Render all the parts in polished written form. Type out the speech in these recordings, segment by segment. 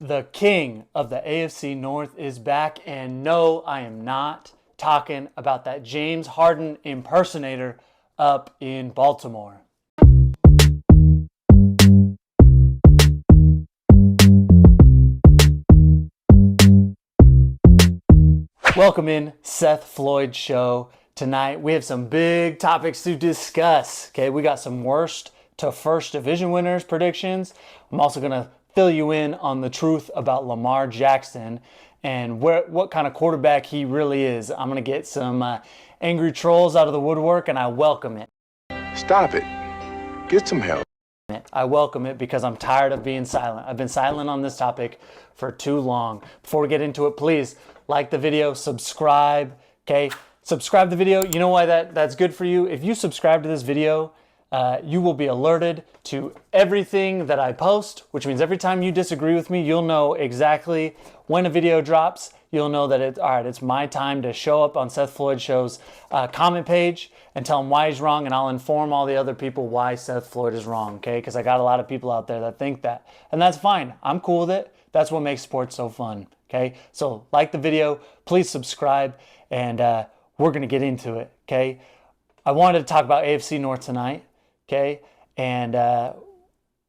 The king of the AFC North is back, and no, I am not talking about that James Harden impersonator up in Baltimore. Welcome in Seth Floyd Show. Tonight we have some big topics to discuss. Okay, we got some worst to first division winners predictions. I'm also going to fill you in on the truth about Lamar Jackson and what kind of quarterback he really is. I'm going to get some angry trolls out of the woodwork, and I welcome it. Stop it. Get some help. I welcome it because I'm tired of being silent. I've been silent on this topic for too long. Before we get into it, please like the video, subscribe, okay? Subscribe the video. You know why that's good for you? If you subscribe to this video, you will be alerted to everything that I post, which means every time you disagree with me, you'll know exactly when a video drops. You'll know that it's my time to show up on Seth Floyd Show's comment page and tell him why he's wrong, and I'll inform all the other people why Seth Floyd is wrong, okay? Because I got a lot of people out there that think that, and that's fine. I'm cool with it. That's what makes sports so fun, okay? So like the video, please subscribe, and we're going to get into it, okay? I wanted to talk about AFC North tonight, okay? And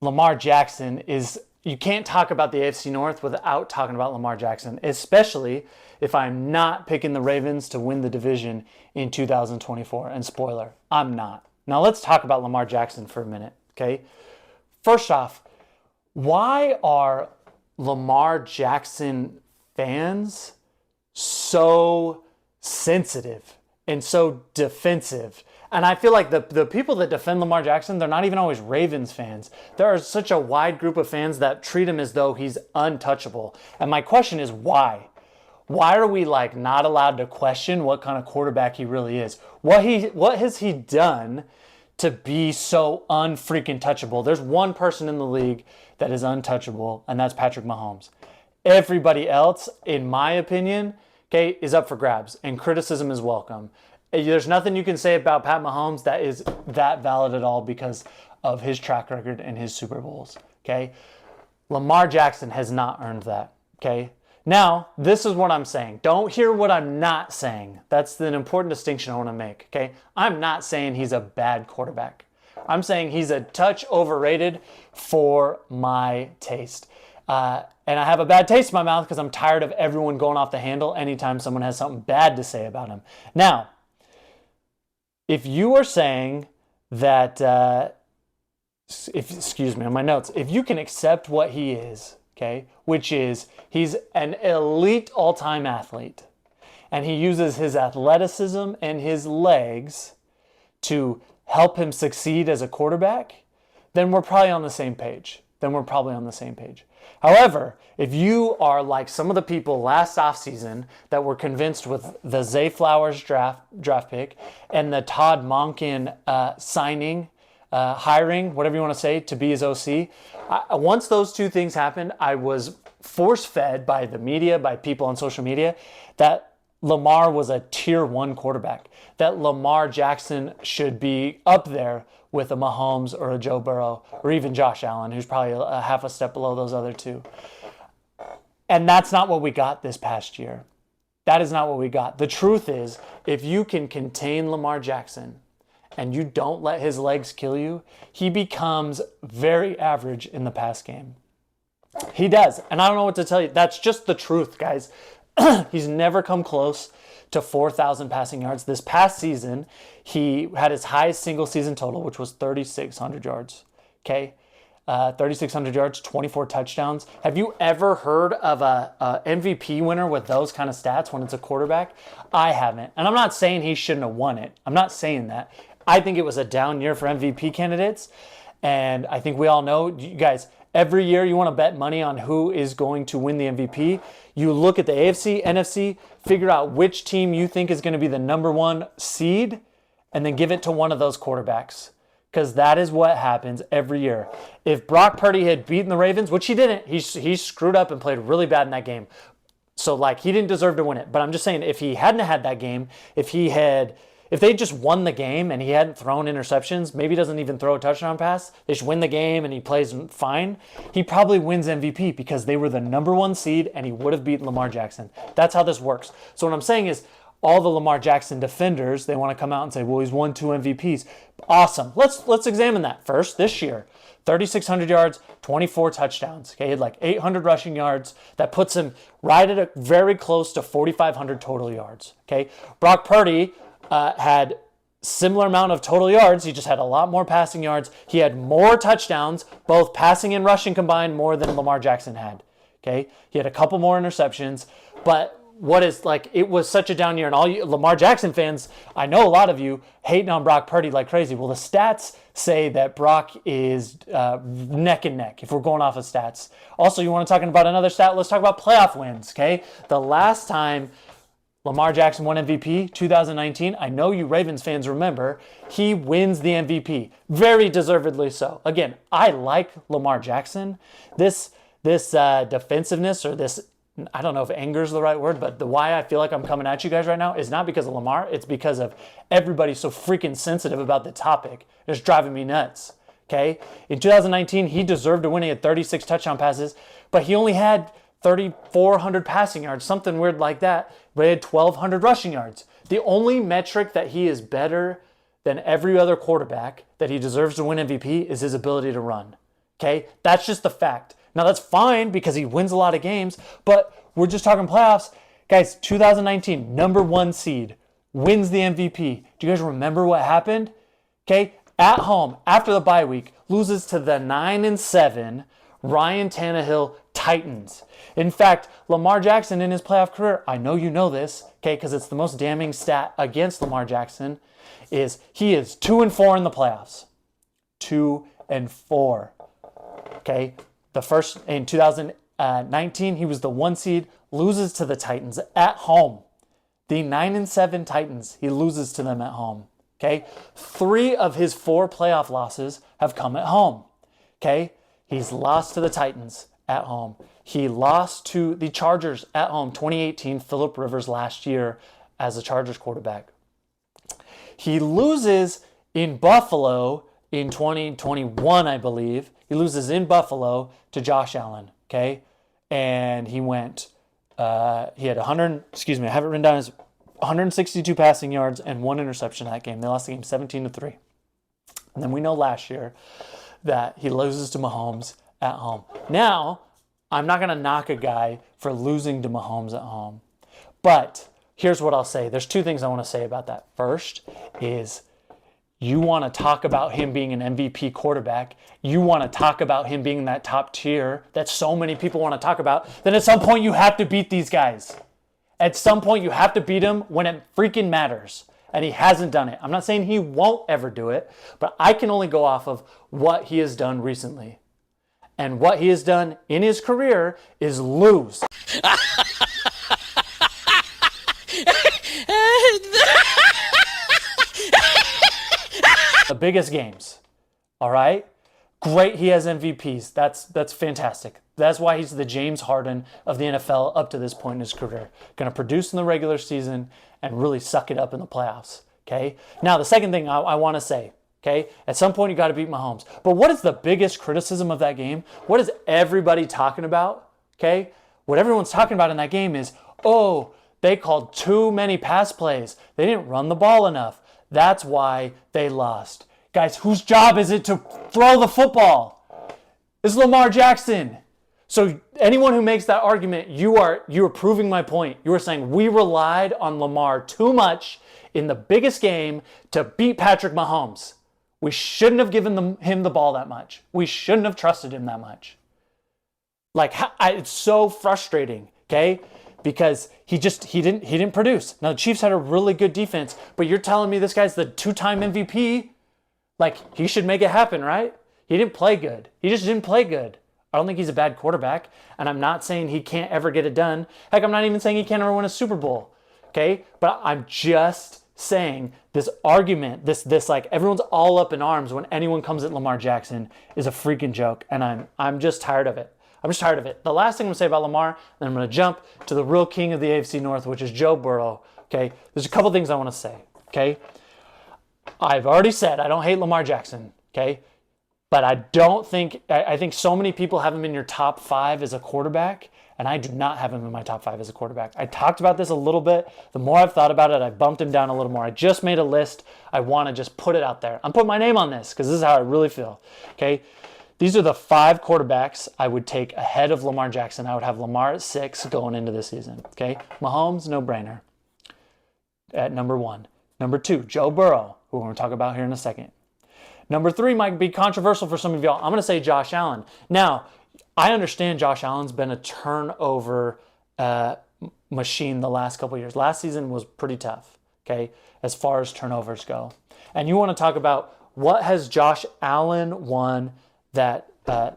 Lamar Jackson is... You can't talk about the AFC North without talking about Lamar Jackson, especially if I'm not picking the Ravens to win the division in 2024. And spoiler, I'm not. Now let's talk about Lamar Jackson for a minute, okay? First off, why are Lamar Jackson fans so sensitive and so defensive? And I feel like the people that defend Lamar Jackson, they're not even always Ravens fans. There are such a wide group of fans that treat him as though he's untouchable. And my question is why? Why are we like not allowed to question what kind of quarterback he really is? What has he done to be so unfreaking touchable? There's one person in the league that is untouchable, and that's Patrick Mahomes. Everybody else, in my opinion, okay, is up for grabs, and criticism is welcome. There's nothing you can say about Pat Mahomes that is that valid at all because of his track record and his Super Bowls, okay? Lamar Jackson has not earned that, okay? Now, this is what I'm saying. Don't hear what I'm not saying. That's an important distinction I want to make, okay? I'm not saying he's a bad quarterback. I'm saying he's a touch overrated for my taste. And I have a bad taste in my mouth because I'm tired of everyone going off the handle anytime someone has something bad to say about him. Now, if you are saying that, excuse me, on my notes, if you can accept what he is, okay, which is he's an elite all-time athlete, and he uses his athleticism and his legs to help him succeed as a quarterback, then we're probably on the same page. However, if you are like some of the people last offseason that were convinced with the Zay Flowers draft pick and the Todd Monken hiring, whatever you want to say, to be his OC, once those two things happened, I was force-fed by the media, by people on social media, that Lamar was a tier 1 quarterback, that Lamar Jackson should be up there with a Mahomes or a Joe Burrow or even Josh Allen, who's probably a half a step below those other two. And that's not what we got this past year. That is not what we got. The truth is, if you can contain Lamar Jackson and you don't let his legs kill you, he becomes very average in the pass game. He does. And I don't know what to tell you. That's just the truth, guys. He's never come close to 4,000 passing yards. This past season, he had his highest single season total, which was 3,600 yards. Okay, 3,600 yards, 24 touchdowns. Have you ever heard of a MVP winner with those kind of stats when it's a quarterback? I haven't. And I'm not saying he shouldn't have won it. I'm not saying that. I think it was a down year for MVP candidates. And I think we all know, you guys, every year you want to bet money on who is going to win the MVP. You look at the AFC, NFC, figure out which team you think is going to be the number 1 seed, and then give it to one of those quarterbacks. Because that is what happens every year. If Brock Purdy had beaten the Ravens, which he didn't, he screwed up and played really bad in that game. So, he didn't deserve to win it. But I'm just saying, if he hadn't had that game, if if they just won the game and he hadn't thrown interceptions, maybe doesn't even throw a touchdown pass, they just win the game and he plays fine, he probably wins MVP because they were the number 1 seed and he would have beaten Lamar Jackson. That's how this works. So what I'm saying is, all the Lamar Jackson defenders, they want to come out and say, well, he's won 2 MVPs. Awesome. Let's examine that first. This year, 3,600 yards, 24 touchdowns. Okay, he had like 800 rushing yards. That puts him right at very close to 4,500 total yards. Okay, Brock Purdy had similar amount of total yards. He just had a lot more passing yards. He had more touchdowns, both passing and rushing combined, more than Lamar Jackson had. Okay, he had a couple more interceptions, but it was such a down year, and all you Lamar Jackson fans, I know a lot of you hating on Brock Purdy like crazy. Well, the stats say that Brock is neck and neck if we're going off of stats. Also, you want to talk about another stat? Let's talk about playoff wins, okay? The last time Lamar Jackson won MVP, 2019, I know you Ravens fans remember, he wins the MVP. Very deservedly so. Again, I like Lamar Jackson. This defensiveness, or this, I don't know if anger is the right word, but the why I feel like I'm coming at you guys right now is not because of Lamar. It's because of everybody so freaking sensitive about the topic. It's driving me nuts. Okay? In 2019, he deserved to win. He had 36 touchdown passes, but he only had 3,400 passing yards, something weird like that, but he had 1,200 rushing yards. The only metric that he is better than every other quarterback that he deserves to win MVP is his ability to run. Okay? That's just the fact. Now, that's fine because he wins a lot of games, but we're just talking playoffs. Guys, 2019, number 1 seed, wins the MVP. Do you guys remember what happened? Okay, at home, after the bye week, loses to the 9-7 Ryan Tannehill Titans. In fact, Lamar Jackson in his playoff career, I know you know this, okay, because it's the most damning stat against Lamar Jackson, is he is 2-4 in the playoffs. 2-4. Okay. The first, in 2019, he was the 1 seed, loses to the Titans at home. The 9-7 Titans, he loses to them at home. Okay? 3 of his 4 playoff losses have come at home. Okay? He's lost to the Titans at home. He lost to the Chargers at home, 2018, Phillip Rivers last year as a Chargers quarterback. He loses in Buffalo in 2021, I believe. He loses in Buffalo to Josh Allen, okay? And he went, he had I have it written down as 162 passing yards and 1 interception that game. They lost the game 17-3. And then we know last year that he loses to Mahomes at home. Now, I'm not going to knock a guy for losing to Mahomes at home. But here's what I'll say. There's 2 things I want to say about that. First is, you want to talk about him being an MVP quarterback, you want to talk about him being that top tier that so many people want to talk about, then at some point you have to beat these guys. At some point you have to beat him when it freaking matters. And he hasn't done it. I'm not saying he won't ever do it, but I can only go off of what he has done recently. And what he has done in his career is lose. The biggest games, all right? Great, he has MVPs. That's fantastic. That's why he's the James Harden of the NFL up to this point in his career. Going to produce in the regular season and really suck it up in the playoffs, okay? Now, the second thing I want to say, okay? At some point, you got to beat Mahomes. But what is the biggest criticism of that game? What is everybody talking about, okay? What everyone's talking about in that game is, oh, they called too many pass plays. They didn't run the ball enough. That's why they lost. Guys, whose job is it to throw the football? It's Lamar Jackson. So anyone who makes that argument, you are proving my point. You are saying we relied on Lamar too much in the biggest game to beat Patrick Mahomes. We shouldn't have given him the ball that much. We shouldn't have trusted him that much. It's so frustrating, okay? Because he didn't produce. Now the Chiefs had a really good defense, but you're telling me this guy's the 2-time MVP? He should make it happen, right? He didn't play good. He just didn't play good. I don't think he's a bad quarterback, and I'm not saying he can't ever get it done. Heck, I'm not even saying he can't ever win a Super Bowl, okay? But I'm just saying this argument, this everyone's all up in arms when anyone comes at Lamar Jackson is a freaking joke, and I'm just tired of it. I'm just tired of it. The last thing I'm going to say about Lamar, then I'm going to jump to the real king of the AFC North, which is Joe Burrow, okay? There's a couple things I want to say, okay? I've already said I don't hate Lamar Jackson, okay? But I don't think, I think so many people have him in your top 5 as a quarterback, and I do not have him in my top 5 as a quarterback. I talked about this a little bit. The more I've thought about it, I bumped him down a little more. I just made a list. I want to just put it out there. I'm putting my name on this because this is how I really feel, okay? These are the 5 quarterbacks I would take ahead of Lamar Jackson. I would have Lamar at 6 going into this season, okay? Mahomes, no brainer at number 1. Number 2, Joe Burrow, who we're going to talk about here in a second. Number 3 might be controversial for some of y'all. I'm going to say Josh Allen. Now, I understand Josh Allen's been a turnover machine the last couple of years. Last season was pretty tough, okay, as far as turnovers go. And you want to talk about what has Josh Allen won that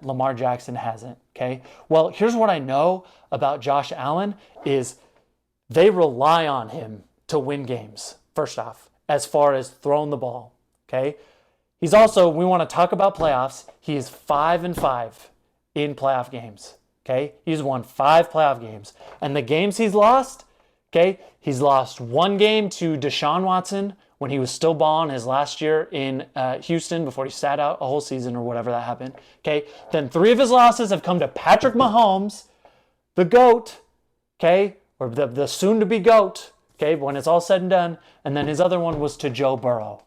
Lamar Jackson hasn't, okay? Well, here's what I know about Josh Allen is they rely on him to win games, first off, as far as throwing the ball, okay? He's also, we want to talk about playoffs, he is 5-5 in playoff games, okay? He's won 5 playoff games. And the games he's lost, okay, he's lost 1 game to Deshaun Watson when he was still balling his last year in Houston before he sat out a whole season or whatever that happened, okay? Then 3 of his losses have come to Patrick Mahomes, the GOAT, okay, or the soon-to-be GOAT, okay, when it's all said and done. And then his other one was to Joe Burrow,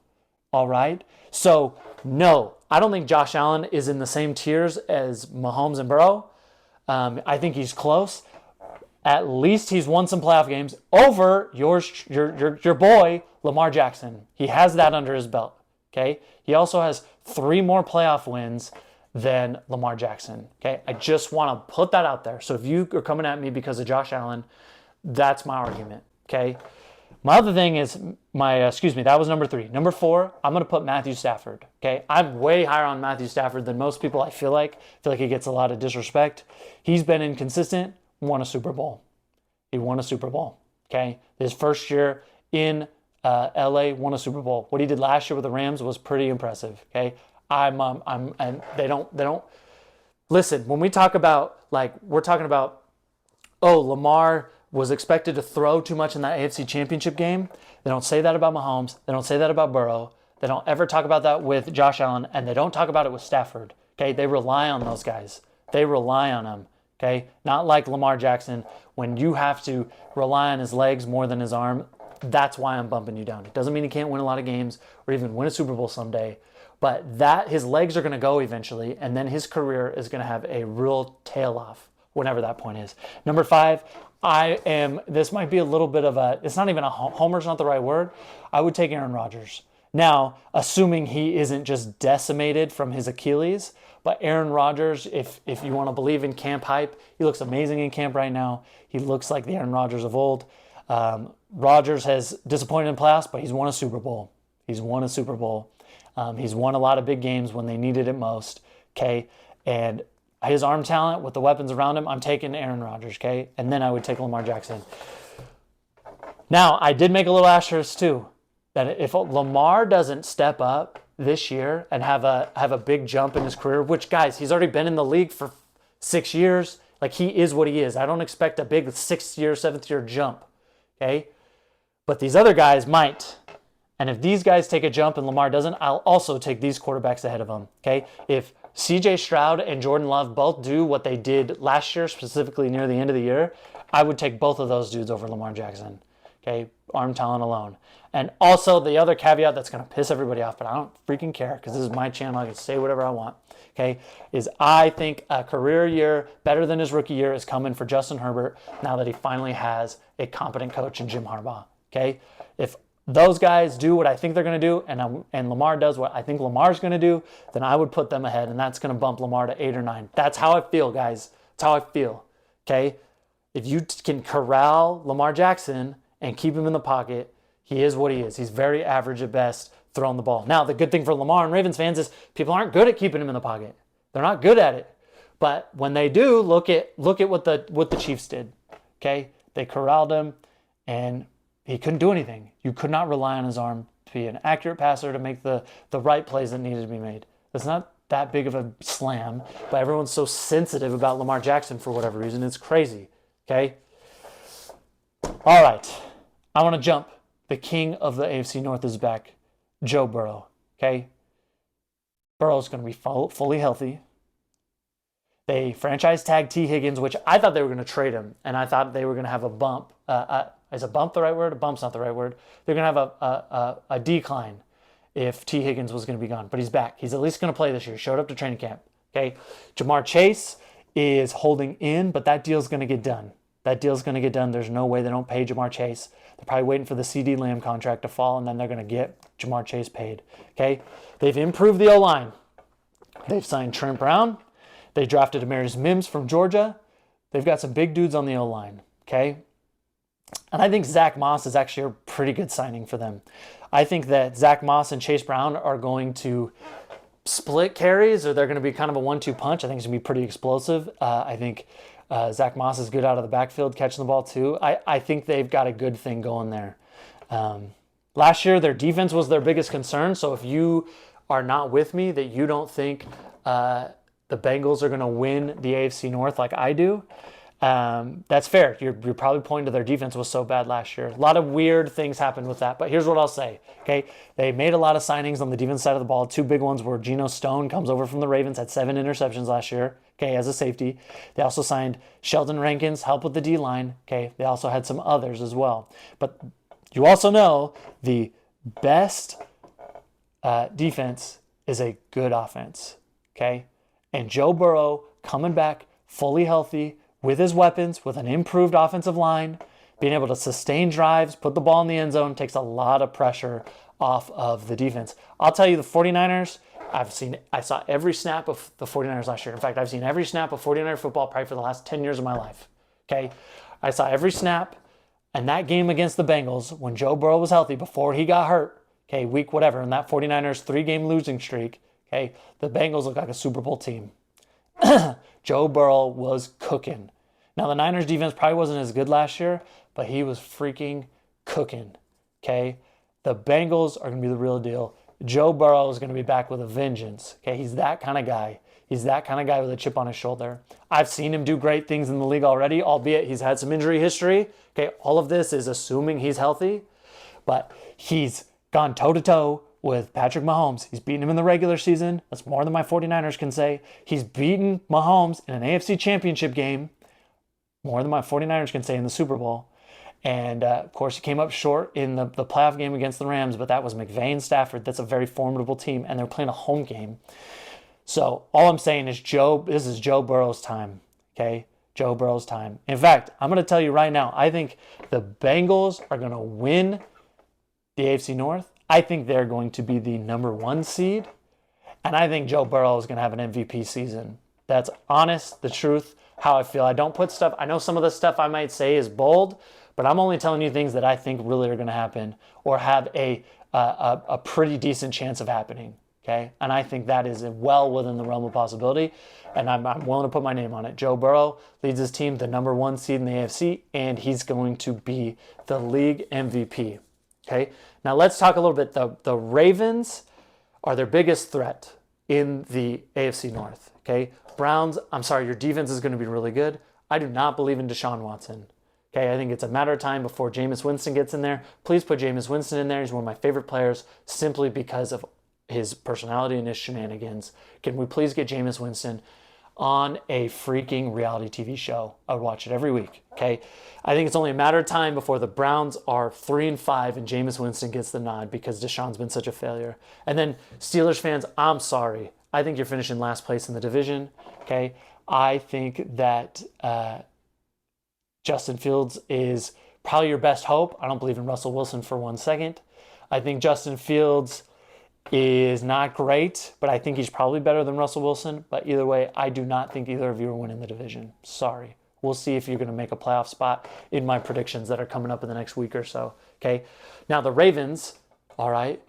all right? So, no, I don't think Josh Allen is in the same tiers as Mahomes and Burrow. I think he's close. At least he's won some playoff games over your boy, Lamar Jackson. He has that under his belt, okay? He also has 3 more playoff wins than Lamar Jackson, okay? I just want to put that out there. So if you are coming at me because of Josh Allen, that's my argument, okay? My other thing is, that was number 3. Number 4, I'm going to put Matthew Stafford, okay? I'm way higher on Matthew Stafford than most people, I feel like. I feel like he gets a lot of disrespect. He's been inconsistent, won a Super Bowl. He won a Super Bowl, okay? His first year in LA, won a Super Bowl. What he did last year with the Rams was pretty impressive, okay? And they don't, listen, when we talk about, like, we're talking about, oh, Lamar was expected to throw too much in that AFC Championship game. They don't say that about Mahomes. They don't say that about Burrow. They don't ever talk about that with Josh Allen, and they don't talk about it with Stafford. Okay, they rely on those guys. They rely on them. Okay, not like Lamar Jackson. When you have to rely on his legs more than his arm, that's why I'm bumping you down. It doesn't mean he can't win a lot of games or even win a Super Bowl someday, but that his legs are going to go eventually, and then his career is going to have a real tail off whenever that point is. Number 5. This might be a little bit of it's not even homer's not the right word. I would take Aaron Rodgers. Now, assuming he isn't just decimated from his Achilles, but Aaron Rodgers, if you want to believe in camp hype, he looks amazing in camp right now. He looks like the Aaron Rodgers of old. Rodgers has disappointed in playoffs, but he's won a Super Bowl. He's won a Super Bowl. He's won a lot of big games when they needed it most, okay? And his arm talent with the weapons around him, I'm taking Aaron Rodgers, okay? And then I would take Lamar Jackson. Now, I did make a little asterisk too, that if Lamar doesn't step up this year and have a big jump in his career, which, guys, he's already been in the league for 6 years. Like, he is what he is. I don't expect a big 6th year, 7th year jump, okay? But these other guys might. And if these guys take a jump and Lamar doesn't, I'll also take these quarterbacks ahead of him, okay? If CJ Stroud and Jordan Love both do what they did last year, specifically near the end of the year, I would take both of those dudes over Lamar Jackson, okay? Arm talent alone. And also the other caveat that's going to piss everybody off, but I don't freaking care because this is my channel. I can say whatever I want, okay, is I think a career year better than his rookie year is coming for Justin Herbert now that he finally has a competent coach in Jim Harbaugh, okay? If those guys do what I think they're going to do, and Lamar does what I think Lamar's going to do, then I would put them ahead, and that's going to bump Lamar to 8 or 9. That's how I feel, guys. That's how I feel, okay? If you can corral Lamar Jackson and keep him in the pocket, he is what he is. He's very average at best throwing the ball. Now, the good thing for Lamar and Ravens fans is people aren't good at keeping him in the pocket. They're not good at it. But when they do, look at what the Chiefs did, okay? They corralled him, and he couldn't do anything. You could not rely on his arm to be an accurate passer to make the right plays that needed to be made. It's not that big of a slam, but everyone's so sensitive about Lamar Jackson for whatever reason. It's crazy, okay? All right. I want to jump. The king of the AFC North is back. Joe Burrow. Okay, Burrow's going to be fully healthy. They franchise tag T. Higgins, which I thought they were going to trade him, and I thought they were going to have a bump. Is a bump the right word? A bump's not the right word. They're going to have a decline if T. Higgins was going to be gone, but he's back. He's at least going to play this year. Showed up to training camp. Okay, Jamar Chase is holding in, but that deal's going to get done. That deal's going to get done. There's no way they don't pay Jamar Chase. They're probably waiting for the CD Lamb contract to fall, and then they're going to get Jamar Chase paid. Okay, they've improved the O-line. They've signed Trent Brown. They drafted Amarius Mims from Georgia. They've got some big dudes on the O-line. Okay, and I think Zach Moss is actually a pretty good signing for them. I think that Zach Moss and Chase Brown are going to split carries, or they're going to be kind of a 1-2 punch. I think it's going to be pretty explosive. I think Zach Moss is good out of the backfield catching the ball too. I think they've got a good thing going there. Last year, their defense was their biggest concern. So if you are not with me, that you don't think the Bengals are going to win the AFC North like I do, that's fair. You're probably pointing to their defense was so bad last year. A lot of weird things happened with that. But here's what I'll say. Okay, they made a lot of signings on the defense side of the ball. Two big ones were Geno Stone comes over from the Ravens, had 7 interceptions last year. Okay, as a safety. They also signed Sheldon Rankins, help with the D-line. Okay, they also had some others as well. But you also know the best defense is a good offense. Okay, and Joe Burrow coming back fully healthy with his weapons, with an improved offensive line, being able to sustain drives, put the ball in the end zone, takes a lot of pressure off of the defense. I'll tell you, the 49ers, I saw every snap of the 49ers last year. In fact, I've seen every snap of 49er football probably for the last 10 years of my life. Okay? I saw every snap, and that game against the Bengals, when Joe Burrow was healthy, before he got hurt, okay, week whatever, in that 49ers 3-game losing streak, okay, the Bengals looked like a Super Bowl team. Joe Burrow was cooking. Now, the Niners defense probably wasn't as good last year, but he was freaking cooking, okay? The Bengals are going to be the real deal. Joe Burrow is going to be back with a vengeance, okay? He's that kind of guy. He's that kind of guy with a chip on his shoulder. I've seen him do great things in the league already, albeit he's had some injury history, okay? All of this is assuming he's healthy, but he's gone toe-to-toe with Patrick Mahomes. He's beaten him in the regular season. That's more than my 49ers can say. He's beaten Mahomes in an AFC championship game, more than my 49ers can say in the Super Bowl. And, of course, he came up short in the playoff game against the Rams, but that was McVay and Stafford. That's a very formidable team, and they're playing a home game. So all I'm saying is this is Joe Burrow's time, okay? Joe Burrow's time. In fact, I'm going to tell you right now, I think the Bengals are going to win the AFC North. I think they're going to be the number 1 seed, and I think Joe Burrow is going to have an MVP season. That's honest, the truth, how I feel. I don't put stuff, I know some of the stuff I might say is bold, but I'm only telling you things that I think really are going to happen or have a pretty decent chance of happening, okay? And I think that is well within the realm of possibility, and I'm willing to put my name on it. Joe Burrow leads his team the number 1 seed in the AFC, and he's going to be the league MVP, okay? Now let's talk a little bit. The Ravens are their biggest threat in the AFC North, okay? Browns, I'm sorry, your defense is going to be really good. I do not believe in Deshaun Watson. Okay, I think it's a matter of time before Jameis Winston gets in there. Please put Jameis Winston in there. He's one of my favorite players simply because of his personality and his shenanigans. Can we please get Jameis Winston on a freaking reality TV show? I would watch it every week, okay? I think it's only a matter of time before the Browns are 3-5 and Jameis Winston gets the nod because Deshaun's been such a failure. And then Steelers fans, I'm sorry. I think you're finishing last place in the division, okay? I think that Justin Fields is probably your best hope. I don't believe in Russell Wilson for 1 second. I think Justin Fields is not great, but I think he's probably better than Russell Wilson. But either way, I do not think either of you are winning the division. Sorry. We'll see if you're going to make a playoff spot in my predictions that are coming up in the next week or so, okay? Now, the Ravens, all right,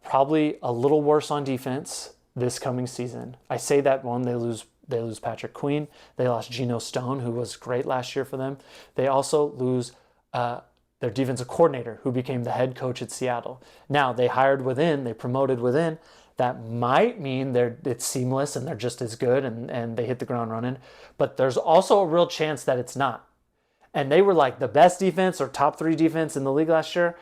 probably a little worse on defense this coming season. I say that one, they lose Patrick Queen. They lost Geno Stone, who was great last year for them. They also lose their defensive coordinator, who became the head coach at Seattle. Now, they hired within, they promoted within. That might mean it's seamless and they're just as good and they hit the ground running. But there's also a real chance that it's not. And they were like the best defense or top 3 defense in the league last year.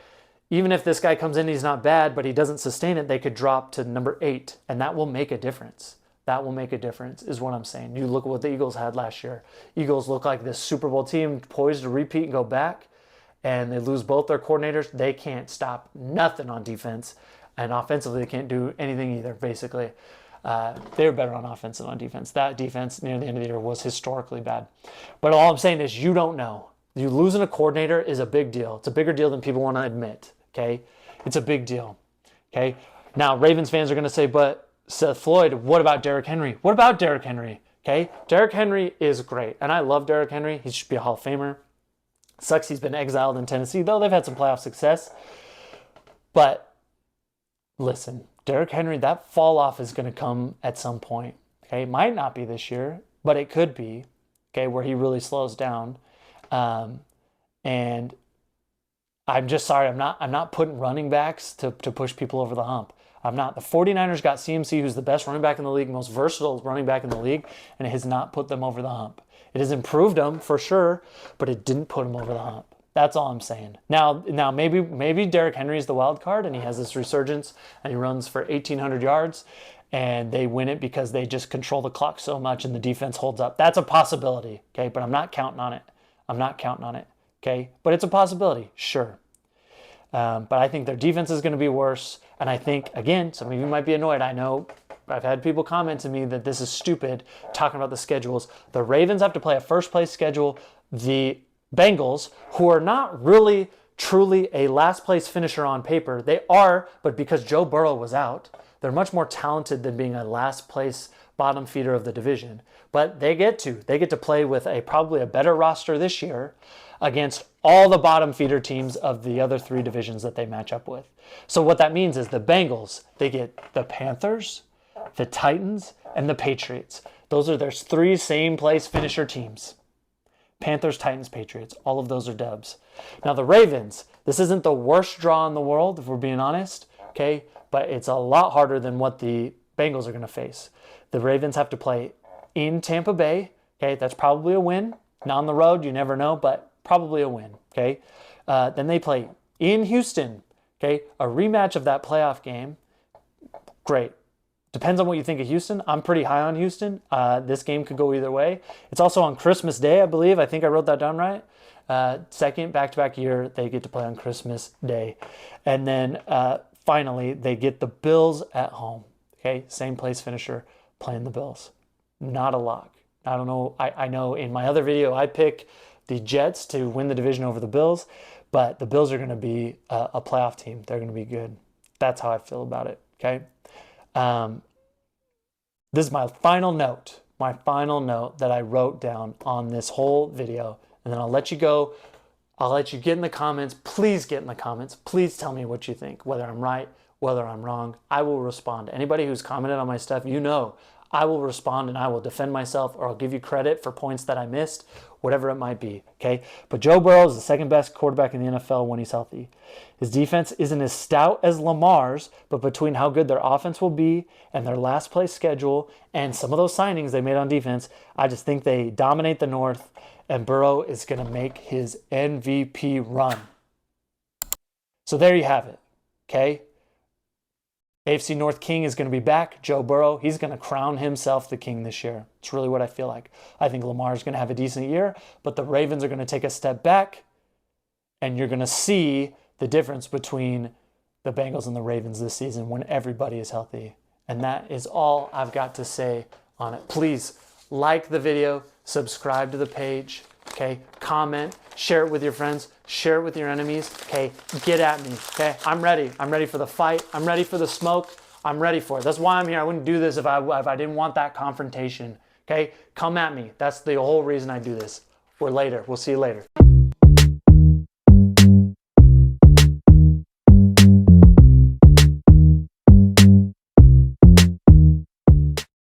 even if this guy comes in, he's not bad, but he doesn't sustain it, they could drop to number 8, and that will make a difference. That will make a difference is what I'm saying. You look at what the Eagles had last year. Eagles look like this Super Bowl team poised to repeat and go back, and they lose both their coordinators. They can't stop nothing on defense, and offensively they can't do anything either, basically. They were better on offense than on defense. That defense near the end of the year was historically bad. But all I'm saying is you don't know. You losing a coordinator is a big deal. It's a bigger deal than people want to admit, okay? It's a big deal, okay? Now, Ravens fans are going to say, but Seth Floyd, what about Derrick Henry? What about Derrick Henry, okay? Derrick Henry is great, and I love Derrick Henry. He should be a Hall of Famer. Sucks he's been exiled in Tennessee, though they've had some playoff success. But listen, Derrick Henry, that fall off is going to come at some point, okay? Might not be this year, but it could be, okay, where he really slows down. And I'm just sorry, I'm not putting running backs to push people over the hump. I'm not. The 49ers got CMC, who's the best running back in the league, most versatile running back in the league, and it has not put them over the hump. It has improved them for sure, but it didn't put them over the hump. That's all I'm saying. Now maybe Derrick Henry is the wild card and he has this resurgence and he runs for 1,800 yards and they win it because they just control the clock so much and the defense holds up. That's a possibility, okay? But I'm not counting on it. I'm not counting on it, okay? But it's a possibility, sure. But I think their defense is going to be worse. And I think, again, some of you might be annoyed. I know I've had people comment to me that this is stupid, talking about the schedules. The Ravens have to play a first-place schedule. The Bengals, who are not really, truly a last-place finisher on paper. They are, but because Joe Burrow was out, they're much more talented than being a last-place bottom feeder of the division. But they get to play with probably a better roster this year against all the bottom feeder teams of the other 3 divisions that they match up with. So what that means is the Bengals, they get the Panthers, the Titans, and the Patriots. Those are their 3 same place finisher teams. Panthers, Titans, Patriots. All of those are dubs. Now the Ravens, this isn't the worst draw in the world, if we're being honest, okay? But it's a lot harder than what the Bengals are going to face. The Ravens have to play in Tampa Bay, okay? That's probably a win. Not on the road, you never know, but probably a win, okay? Then they play in Houston, okay? A rematch of that playoff game. Great. Depends on what you think of Houston. I'm pretty high on Houston. This game could go either way. It's also on Christmas Day, I believe. I think I wrote that down right. Second back-to-back year, they get to play on Christmas Day. And then finally, they get the Bills at home. Okay, same place finisher playing the Bills. Not a lock. I don't know. I know in my other video, I pick the Jets to win the division over the Bills, but the Bills are going to be a playoff team. They're going to be good. That's how I feel about it, okay? This is my final note that I wrote down on this whole video, and then I'll let you go. I'll let you get in the comments. Please get in the comments. Please tell me what you think, whether I'm right, whether I'm wrong. I will respond. Anybody who's commented on my stuff, you know, I will respond and I will defend myself, or I'll give you credit for points that I missed, whatever it might be, okay? But Joe Burrow is the second best quarterback in the NFL when he's healthy. His defense isn't as stout as Lamar's, but between how good their offense will be and their last place schedule and some of those signings they made on defense, I just think they dominate the North, and Burrow is going to make his MVP run. So there you have it, okay? AFC North King is going to be back. Joe Burrow, he's going to crown himself the king this year. It's really what I feel like. I think Lamar is going to have a decent year, but the Ravens are going to take a step back, and you're going to see the difference between the Bengals and the Ravens this season when everybody is healthy. And that is all I've got to say on it. Please like the video, subscribe to the page, okay? Comment, share it with your friends, share it with your enemies, okay? Get at me, okay? I'm ready. I'm ready for the fight. I'm ready for the smoke. I'm ready for it. That's why I'm here. I wouldn't do this if I didn't want that confrontation, okay? Come at me. That's the whole reason I do this. We'll see you later.